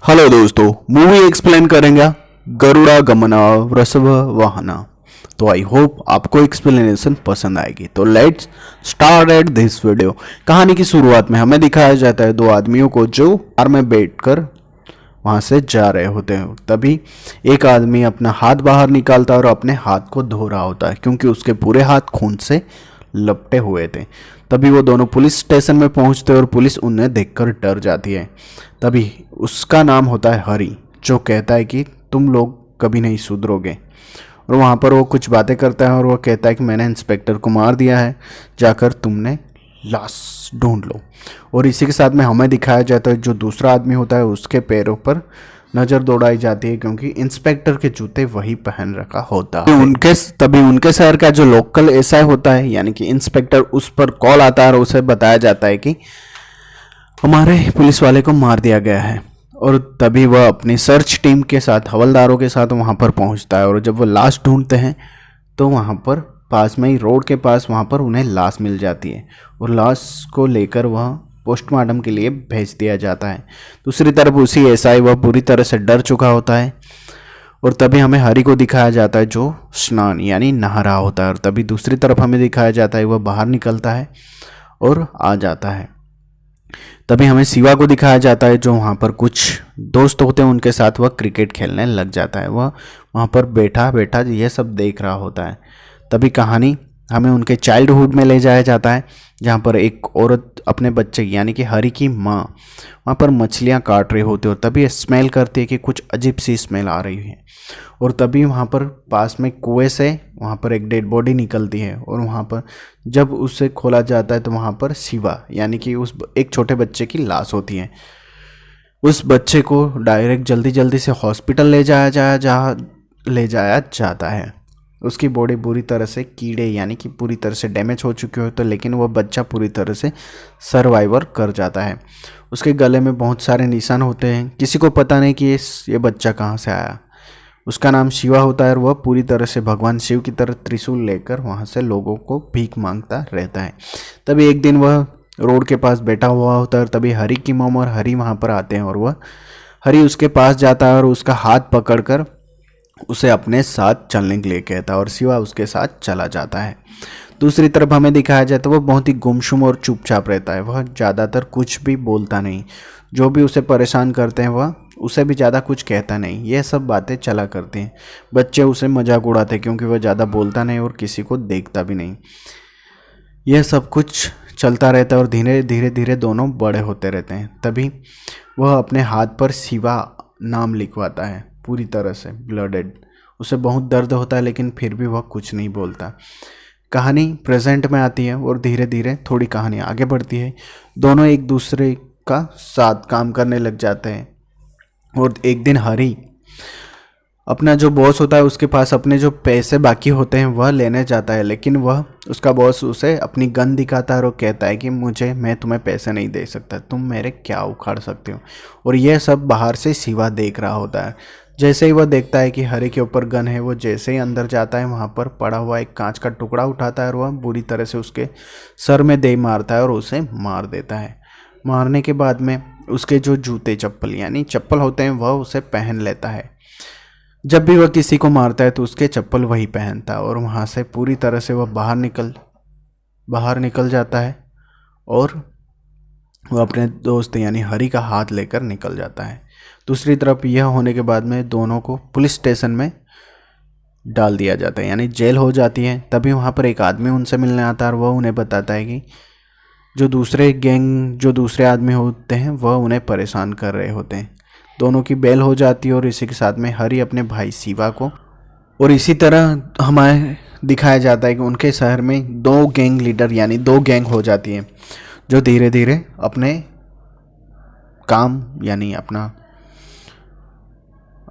Hello दोस्तों, movie explain करेंगे गरुड़ा गमना वृषभ वाहना। तो आई होप आपको एक्सप्लेनेशन पसंद आएगी। तो let's start at this video. कहानी की शुरुआत में हमें दिखाया जाता है दो आदमियों को जो कार में बैठकर वहां से जा रहे होते हैं। तभी एक आदमी अपना हाथ बाहर निकालता है और अपने हाथ को धो रहा होता है क्योंकि उसके पूरे हाथ खून से लपटे हुए थे। तभी वो दोनों पुलिस स्टेशन में पहुंचते हैं और पुलिस उन्हें देखकर डर जाती है। तभी उसका नाम होता है हरी, जो कहता है कि तुम लोग कभी नहीं सुधरोगे। और वहाँ पर वो कुछ बातें करता है और वो कहता है कि मैंने इंस्पेक्टर को मार दिया है, जाकर तुमने लाश ढूंढ लो। और इसी के साथ में हमें दिखाया जाता है जो दूसरा आदमी होता है उसके पैरों पर नज़र दौड़ाई जाती है क्योंकि इंस्पेक्टर के जूते वही पहन रखा होता है। तभी उनके शहर का जो लोकल एसआई होता है यानी कि इंस्पेक्टर, उस पर कॉल आता है और उसे बताया जाता है कि हमारे पुलिस वाले को मार दिया गया है। और तभी वह अपनी सर्च टीम के साथ, हवलदारों के साथ वहाँ पर पहुँचता है और जब वो लाश ढूंढते हैं तो वहाँ पर पास में ही रोड के पास वहाँ पर उन्हें लाश मिल जाती है और लाश को लेकर वह पोस्टमार्टम के लिए भेज दिया जाता है। दूसरी तरफ उसी एसआई वह पूरी तरह से डर चुका होता है और तभी हमें हरी को दिखाया जाता है जो स्नान यानी नहा रहा होता है। और तभी दूसरी तरफ हमें दिखाया जाता है वह बाहर निकलता है और आ जाता है। तभी हमें शिवा को दिखाया जाता है जो वहाँ पर कुछ दोस्त होते हैं उनके साथ वह क्रिकेट खेलने लग जाता है। वह वहाँ पर बैठा बैठा यह सब देख रहा होता है। तभी कहानी हमें उनके चाइल्डहुड में ले जाया जाता है जहाँ पर एक औरत अपने बच्चे यानी कि हरी की माँ वहाँ पर मछलियाँ काट रही होती है और तभी स्मेल करती है कि कुछ अजीब सी स्मेल आ रही है। और तभी वहाँ पर पास में कुएं से वहाँ पर एक डेड बॉडी निकलती है और वहाँ पर जब उसे खोला जाता है तो वहाँ पर शिवा यानी कि उस एक छोटे बच्चे की लाश होती है। उस बच्चे को डायरेक्ट जल्दी जल्दी से हॉस्पिटल ले जाया जाता है। उसकी बॉडी बुरी तरह से कीड़े यानी कि पूरी तरह से डैमेज हो चुकी हो तो लेकिन वह बच्चा पूरी तरह से सर्वाइवर कर जाता है। उसके गले में बहुत सारे निशान होते हैं, किसी को पता नहीं कि ये बच्चा कहाँ से आया। उसका नाम शिवा होता है और वह पूरी तरह से भगवान शिव की तरह त्रिशूल लेकर वहाँ से लोगों को भीख मांगता रहता है। तभी एक दिन वह रोड के पास बैठा हुआ होता है और तभी हरी की मॉम और हरी वहाँ पर आते हैं और वह हरी उसके पास जाता है और उसका हाथ पकड़कर उसे अपने साथ चलने के लिए कहता है और शिवा उसके साथ चला जाता है। दूसरी तरफ हमें दिखाया जाता है वह बहुत ही गुमसुम और चुपचाप रहता है। वह ज़्यादातर कुछ भी बोलता नहीं, जो भी उसे परेशान करते हैं वह उसे भी ज़्यादा कुछ कहता नहीं। यह सब बातें चला करती हैं। बच्चे उसे मजाक उड़ाते क्योंकि वह ज़्यादा बोलता नहीं और किसी को देखता भी नहीं। यह सब कुछ चलता रहता है और धीरे धीरे दोनों बड़े होते रहते हैं। तभी वह अपने हाथ पर शिवा नाम लिखवाता है, पूरी तरह से ब्लडेड। उसे बहुत दर्द होता है लेकिन फिर भी वह कुछ नहीं बोलता। कहानी प्रेजेंट में आती है और धीरे धीरे थोड़ी कहानी आगे बढ़ती है। दोनों एक दूसरे का साथ काम करने लग जाते हैं और एक दिन हरी अपना जो बॉस होता है उसके पास अपने जो पैसे बाकी होते हैं वह लेने जाता है, लेकिन वह उसका बॉस उसे अपनी गन दिखाता है और कहता है कि मैं तुम्हें पैसे नहीं दे सकता, तुम मेरे क्या उखाड़ सकते हो। और यह सब बाहर से शिवा देख रहा होता है। जैसे ही वह देखता है कि हरी के ऊपर गन है, वो जैसे ही अंदर जाता है वहाँ पर पड़ा हुआ एक कांच का टुकड़ा उठाता है और वह बुरी तरह से उसके सर में दे मारता है और उसे मार देता है। मारने के बाद में उसके जो जूते चप्पल यानी चप्पल होते हैं वह उसे पहन लेता है। जब भी वह किसी को मारता है तो उसके चप्पल वही पहनता है और वहाँ से पूरी तरह से वह बाहर निकल जाता है और वह अपने दोस्त यानी हरी का हाथ लेकर निकल जाता है। दूसरी तरफ यह होने के बाद में दोनों को पुलिस स्टेशन में डाल दिया जाता है यानी जेल हो जाती है। तभी वहाँ पर एक आदमी उनसे मिलने आता है और वह उन्हें बताता है कि जो दूसरे आदमी होते हैं वह उन्हें परेशान कर रहे होते हैं। दोनों की बेल हो जाती है और इसी के साथ में हरी अपने भाई शिवा को, और इसी तरह हमें दिखाया जाता है कि उनके शहर में दो गैंग लीडर यानी दो गैंग हो जाती है जो धीरे धीरे अपने काम यानी अपना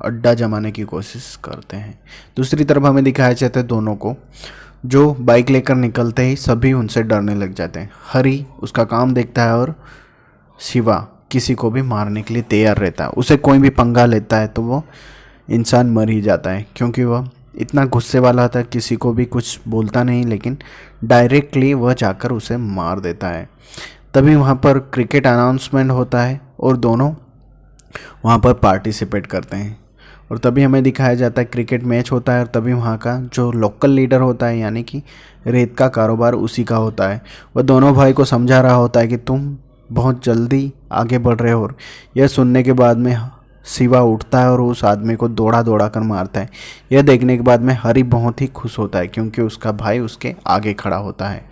अड्डा जमाने की कोशिश करते हैं। दूसरी तरफ हमें दिखाया जाता है दोनों को जो बाइक लेकर निकलते ही सभी उनसे डरने लग जाते हैं। हरी उसका काम देखता है और शिवा किसी को भी मारने के लिए तैयार रहता है। उसे कोई भी पंगा लेता है तो वो इंसान मर ही जाता है क्योंकि वह इतना गुस्से वाला था, किसी को भी कुछ बोलता नहीं लेकिन डायरेक्टली वह जाकर उसे मार देता है। तभी वहाँ पर क्रिकेट अनाउंसमेंट होता है और दोनों वहाँ पर पार्टिसिपेट करते हैं। और तभी हमें दिखाया जाता है क्रिकेट मैच होता है और तभी वहाँ का जो लोकल लीडर होता है यानी कि रेत का कारोबार उसी का होता है, वह दोनों भाई को समझा रहा होता है कि तुम बहुत जल्दी आगे बढ़ रहे हो। और यह सुनने के बाद में शिवा उठता है और उस आदमी को दौड़ा दौड़ा कर मारता है। यह देखने के बाद में हरी बहुत ही खुश होता है क्योंकि उसका भाई उसके आगे खड़ा होता है।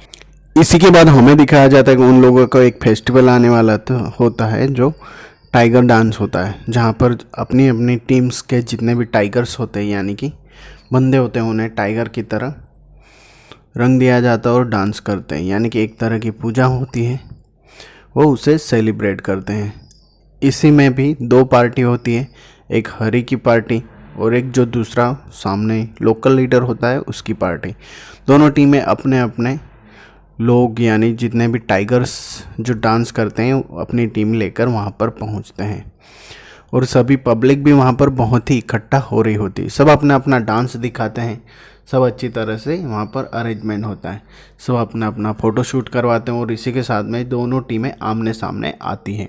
इसी के बाद हमें दिखाया जाता है कि उन लोगों का एक फेस्टिवल आने वाला होता है जो टाइगर डांस होता है, जहाँ पर अपनी अपनी टीम्स के जितने भी टाइगर्स होते हैं यानी कि बंदे होते हैं उन्हें टाइगर की तरह रंग दिया जाता है और डांस करते हैं, यानी कि एक तरह की पूजा होती है, वो उसे सेलिब्रेट करते हैं। इसी में भी दो पार्टी होती है, एक हरी की पार्टी और एक जो दूसरा सामने लोकल लीडर होता है उसकी पार्टी। दोनों टीमें अपने अपने लोग यानी जितने भी टाइगर्स जो डांस करते हैं अपनी टीम लेकर वहाँ पर पहुँचते हैं और सभी पब्लिक भी वहाँ पर बहुत ही इकट्ठा हो रही होती है। सब अपना अपना डांस दिखाते हैं, सब अच्छी तरह से वहाँ पर अरेंजमेंट होता है, सब अपना अपना फ़ोटो शूट करवाते हैं और इसी के साथ में दोनों टीमें आमने सामने आती हैं।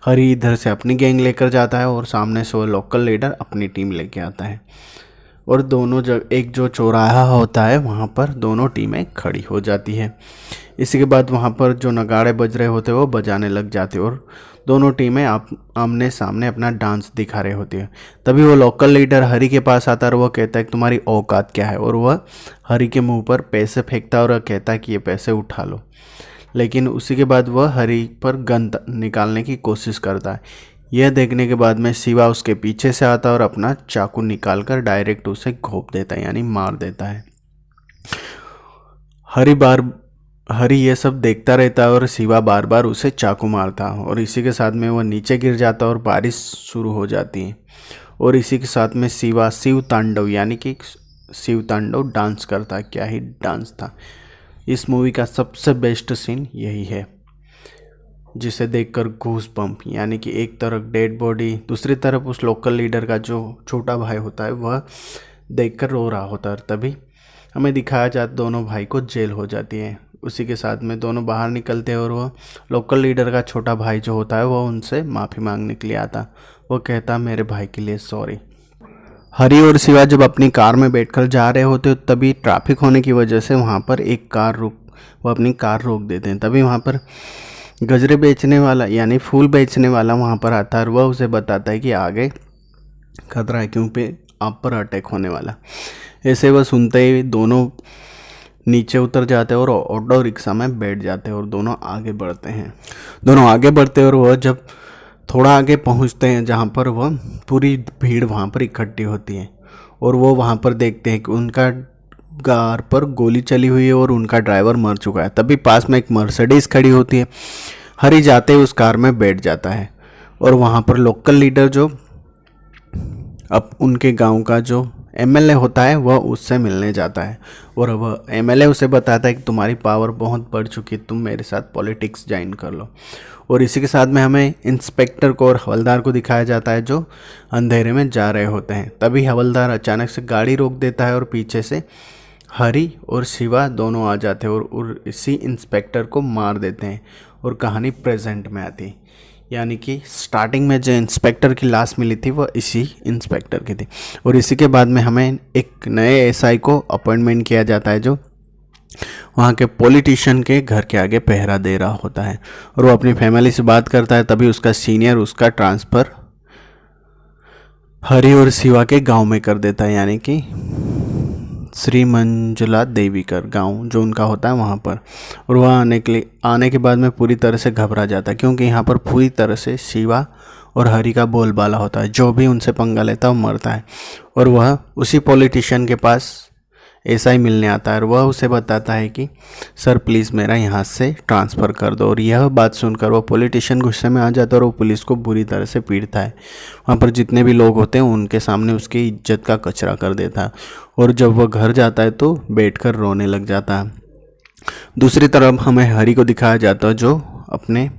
हरी इधर से अपनी गैंग लेकर जाता है और सामने से वो लोकल लीडर अपनी टीम लेके आता है और दोनों जगह एक जो चौराहा होता है वहाँ पर दोनों टीमें खड़ी हो जाती है। इसी के बाद वहाँ पर जो नगाड़े बज रहे होते हैं वो बजाने लग जाते और दोनों टीमें आमने सामने अपना डांस दिखा रहे होती है। तभी वो लोकल लीडर हरी के पास आता है और वो कहता है कि तुम्हारी औकात क्या है, और वह हरी के मुंह पर पैसे फेंकता है और कहता है कि ये पैसे उठा लो। लेकिन उसी के बाद वह हरी पर गन निकालने की कोशिश करता है। यह देखने के बाद में शिवा उसके पीछे से आता है और अपना चाकू निकालकर डायरेक्ट उसे घोंप देता है यानी मार देता है। हरी ये सब देखता रहता है और शिवा बार बार उसे चाकू मारता है और इसी के साथ में वह नीचे गिर जाता है और बारिश शुरू हो जाती है। और इसी के साथ में शिवा शिव तांडव यानी कि शिव तांडव डांस करता है। क्या ही डांस था। इस मूवी का सबसे बेस्ट सीन यही है जिसे देखकर घूस बम्प, यानी कि एक तरफ डेड बॉडी, दूसरी तरफ उस लोकल लीडर का जो छोटा भाई होता है वह देखकर रो रहा होता है। तभी हमें दिखाया जाता दोनों भाई को जेल हो जाती है। उसी के साथ में दोनों बाहर निकलते हैं और वह लोकल लीडर का छोटा भाई जो होता है वह उनसे माफ़ी मांगने के लिए आता। वो कहता मेरे भाई के लिए सॉरी। हरी और शिवा जब अपनी कार में बैठकर जा रहे होते तभी ट्रैफिक होने की वजह से वहाँ पर एक वो अपनी कार रोक देते हैं। तभी वहाँ पर गजरे बेचने वाला यानी फूल बेचने वाला वहाँ पर आता है और वह उसे बताता है कि आगे खतरा है क्योंकि आप पर अटैक होने वाला। ऐसे वह सुनते ही दोनों नीचे उतर जाते हैं और ऑटो रिक्शा में बैठ जाते हैं और दोनों आगे बढ़ते हैं और वह जब थोड़ा आगे पहुँचते हैं जहाँ पर वह पूरी भीड़ वहाँ पर इकट्ठी होती है और वो वहाँ पर देखते हैं कि उनका कार पर गोली चली हुई है और उनका ड्राइवर मर चुका है। तभी पास में एक मर्सिडीज खड़ी होती है। हरी जाते ही उस कार में बैठ जाता है और वहाँ पर लोकल लीडर जो अब उनके गांव का जो एमएलए होता है वह उससे मिलने जाता है और वह एमएलए उसे बताता है कि तुम्हारी पावर बहुत बढ़ चुकी है, तुम मेरे साथ पॉलिटिक्स ज्वाइन कर लो। और इसी के साथ में हमें इंस्पेक्टर को और हवलदार को दिखाया जाता है जो अंधेरे में जा रहे होते हैं। तभी हवलदार अचानक से गाड़ी रोक देता है और पीछे से हरी और शिवा दोनों आ जाते हैं और इसी इंस्पेक्टर को मार देते हैं और कहानी प्रेजेंट में आती है। यानी कि स्टार्टिंग में जो इंस्पेक्टर की लाश मिली थी वह इसी इंस्पेक्टर की थी। और इसी के बाद में हमें एक नए एसआई को अपॉइंटमेंट किया जाता है जो वहाँ के पॉलिटिशियन के घर के आगे पहरा दे रहा होता है और वो अपनी फैमिली से बात करता है। तभी उसका सीनियर उसका ट्रांसफ़र हरी और शिवा के गांव में कर देता है, यानी कि श्री मंजुला देवीकर गांव जो उनका होता है वहाँ पर। और वह आने के बाद में पूरी तरह से घबरा जाता है क्योंकि यहाँ पर पूरी तरह से शिवा और हरी का बोलबाला होता है। जो भी उनसे पंगा लेता है वो मरता है। और वह उसी पॉलिटिशियन के पास एसआई मिलने आता है और वह उसे बताता है कि सर प्लीज़ मेरा यहाँ से ट्रांसफ़र कर दो। और यह बात सुनकर वो पॉलिटिशियन गुस्से में आ जाता है और वो पुलिस को बुरी तरह से पीटता है। वहाँ पर जितने भी लोग होते हैं उनके सामने उसकी इज्जत का कचरा कर देता है और जब वह घर जाता है तो बैठकर रोने लग जाता है। दूसरी तरफ हमें हरी को दिखाया जाता है जो अपने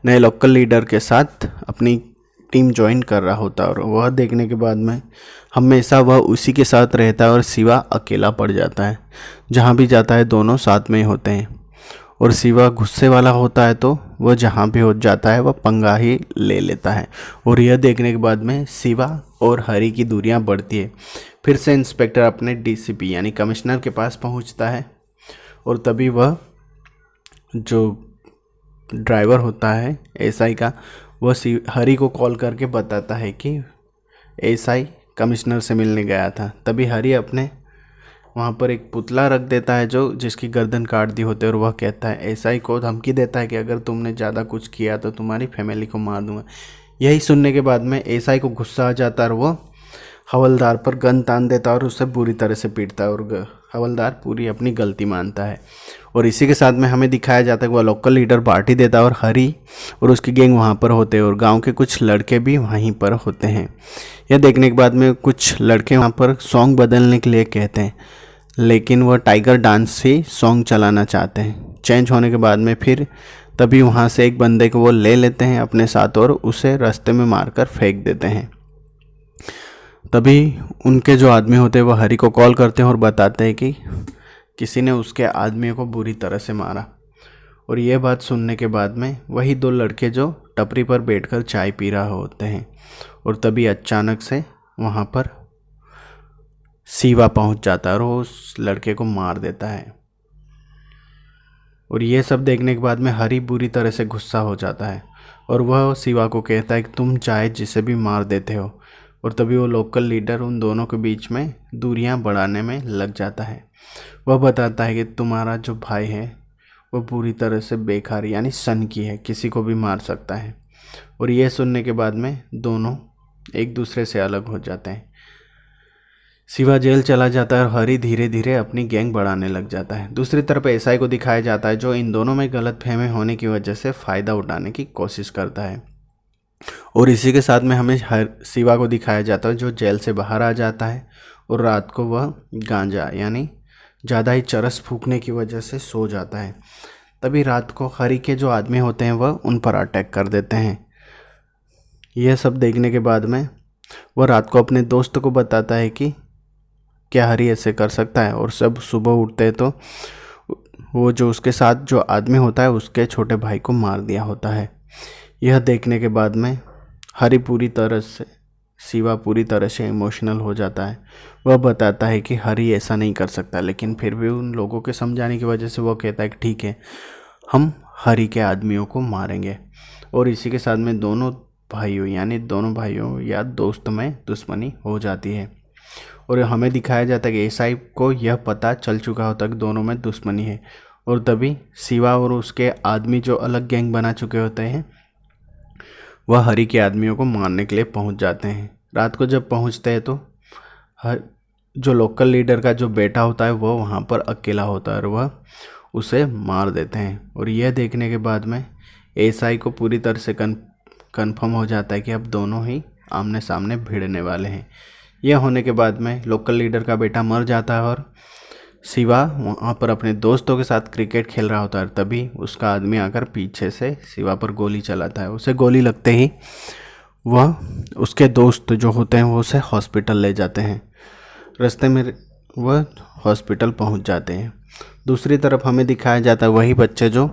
नए लोकल लीडर के साथ अपनी टीम ज्वाइन कर रहा होता है और वह देखने के बाद में हमेशा वह उसी के साथ रहता है और शिवा अकेला पड़ जाता है। जहाँ भी जाता है दोनों साथ में ही होते हैं और शिवा गुस्से वाला होता है तो वह जहाँ भी हो जाता है वह पंगा ही ले लेता है। और यह देखने के बाद में शिवा और हरी की दूरियां बढ़ती है। फिर से इंस्पेक्टर अपने डीसीपी यानी कमिश्नर के पास पहुंचता है और तभी वह जो ड्राइवर होता है एसआई का, वह हरी को कॉल करके बताता है कि एसआई कमिश्नर से मिलने गया था। तभी हरी अपने वहाँ पर एक पुतला रख देता है जो जिसकी गर्दन काट दी होती है और वह कहता है, एसआई को धमकी देता है कि अगर तुमने ज़्यादा कुछ किया तो तुम्हारी फैमिली को मार दूंगा। यही सुनने के बाद में एसआई को गुस्सा आ जाता है और वह हवलदार पर गन तान देता है और उससे बुरी तरह से पीटता है और हवलदार पूरी अपनी गलती मानता है। और इसी के साथ में हमें दिखाया जाता है कि वह लोकल लीडर पार्टी देता है और हरी और उसकी गैंग वहाँ पर होते हैं और गांव के कुछ लड़के भी वहीं पर होते हैं। यह देखने के बाद में कुछ लड़के वहाँ पर सॉन्ग बदलने के लिए कहते हैं, लेकिन वह टाइगर डांस ही सॉन्ग चलाना चाहते हैं। चेंज होने के बाद में फिर तभी वहाँ से एक बंदे को वो ले लेते हैं अपने साथ और उसे रास्ते में मारकर फेंक देते हैं। तभी उनके जो आदमी होते हैं वो हरी को कॉल करते हैं और बताते हैं कि किसी ने उसके आदमियों को बुरी तरह से मारा। और यह बात सुनने के बाद में वही दो लड़के जो टपरी पर बैठकर चाय पी रहा होते हैं और तभी अचानक से वहाँ पर शिवा पहुँच जाता है और वो उस लड़के को मार देता है। और ये सब देखने के बाद में हरी बुरी तरह से गुस्सा हो जाता है और वह शिवा को कहता है कि तुम चाहे जिसे भी मार देते हो। और तभी वो लोकल लीडर उन दोनों के बीच में दूरियां बढ़ाने में लग जाता है। वह बताता है कि तुम्हारा जो भाई है वो पूरी तरह से बेकार यानी सन की है, किसी को भी मार सकता है। और यह सुनने के बाद में दोनों एक दूसरे से अलग हो जाते हैं। शिवा जेल चला जाता है और हरी धीरे धीरे अपनी गैंग बढ़ाने लग जाता है। दूसरी तरफ एसआई को दिखाया जाता है जो इन दोनों में गलतफहमी होने की वजह से फ़ायदा उठाने की कोशिश करता है। और इसी के साथ में हमें शिवा को दिखाया जाता है जो जेल से बाहर आ जाता है और रात को वह गांजा यानी ज़्यादा ही चरस फूकने की वजह से सो जाता है। तभी रात को हरी के जो आदमी होते हैं वह उन पर अटैक कर देते हैं। यह सब देखने के बाद में वह रात को अपने दोस्त को बताता है कि क्या हरी ऐसे कर सकता है। और सब सुबह उठते हैं तो वो जो उसके साथ जो आदमी होता है उसके छोटे भाई को मार दिया होता है। यह देखने के बाद में हरी पूरी तरह से शिवा पूरी तरह से इमोशनल हो जाता है। वह बताता है कि हरी ऐसा नहीं कर सकता, लेकिन फिर भी उन लोगों के समझाने की वजह से वो कहता है कि ठीक है हम हरी के आदमियों को मारेंगे। और इसी के साथ में दोनों भाइयों या दोस्त में दुश्मनी हो जाती है। और हमें दिखाया जाता है कि एसआई को यह पता चल चुका होता है कि दोनों में दुश्मनी है। और तभी शिवा और उसके आदमी जो अलग गैंग बना चुके होते हैं वह हरी के आदमियों को मारने के लिए पहुंच जाते हैं। रात को जब पहुंचते हैं तो जो लोकल लीडर का जो बेटा होता है वह वहां पर अकेला होता है और वह उसे मार देते हैं। और यह देखने के बाद में एसआई को पूरी तरह से कन्फर्म हो जाता है कि अब दोनों ही आमने सामने भिड़ने वाले हैं। यह होने के बाद में लोकल लीडर का बेटा मर जाता है और शिवा वहाँ पर अपने दोस्तों के साथ क्रिकेट खेल रहा होता है। तभी उसका आदमी आकर पीछे से शिवा पर गोली चलाता है। उसे गोली लगते ही वह उसके दोस्त जो होते हैं वो उसे हॉस्पिटल ले जाते हैं। रास्ते में वह हॉस्पिटल पहुँच जाते हैं। दूसरी तरफ हमें दिखाया जाता है वही बच्चे जो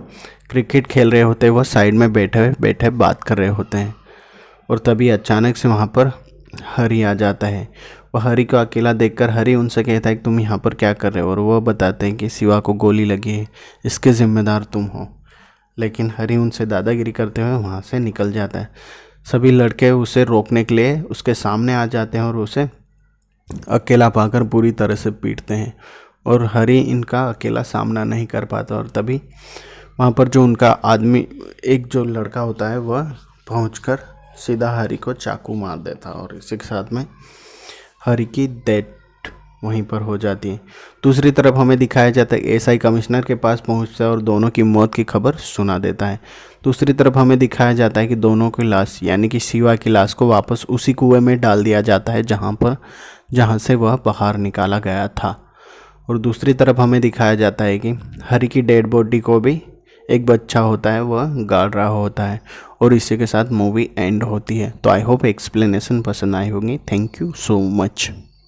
क्रिकेट खेल रहे होते हैं वह साइड में बैठे बैठे बात कर रहे होते हैं। और तभी अचानक से वहाँ पर हरी आ जाता है। वह हरी को अकेला देखकर हरी उनसे कहता है कि तुम यहाँ पर क्या कर रहे हो। और वह बताते हैं कि शिवा को गोली लगी है, इसके ज़िम्मेदार तुम हो। लेकिन हरी उनसे दादागिरी करते हुए वहाँ से निकल जाता है। सभी लड़के उसे रोकने के लिए उसके सामने आ जाते हैं और उसे अकेला पाकर पूरी तरह से पीटते हैं। और हरी इनका अकेला सामना नहीं कर पाता। और तभी वहाँ पर जो उनका आदमी एक जो लड़का होता है वह पहुँचकर सीधा हरी को चाकू मार देता है और इसी के साथ में हरी की डेथ वहीं पर हो जाती है। दूसरी तरफ हमें दिखाया जाता है एसआई कमिश्नर के पास पहुंचता है और दोनों की मौत की खबर सुना देता है। दूसरी तरफ हमें दिखाया जाता है कि दोनों की लाश यानी कि शिवा की लाश को वापस उसी कुएं में डाल दिया जाता है जहां से वह बाहर निकाला गया था। और दूसरी तरफ हमें दिखाया जाता है कि हरी की डेड बॉडी को भी एक बच्चा होता है वह गाड़ रहा होता है। और इसी के साथ मूवी एंड होती है। तो आई होप एक्सप्लेनेशन पसंद आई होगी। Thank you so much.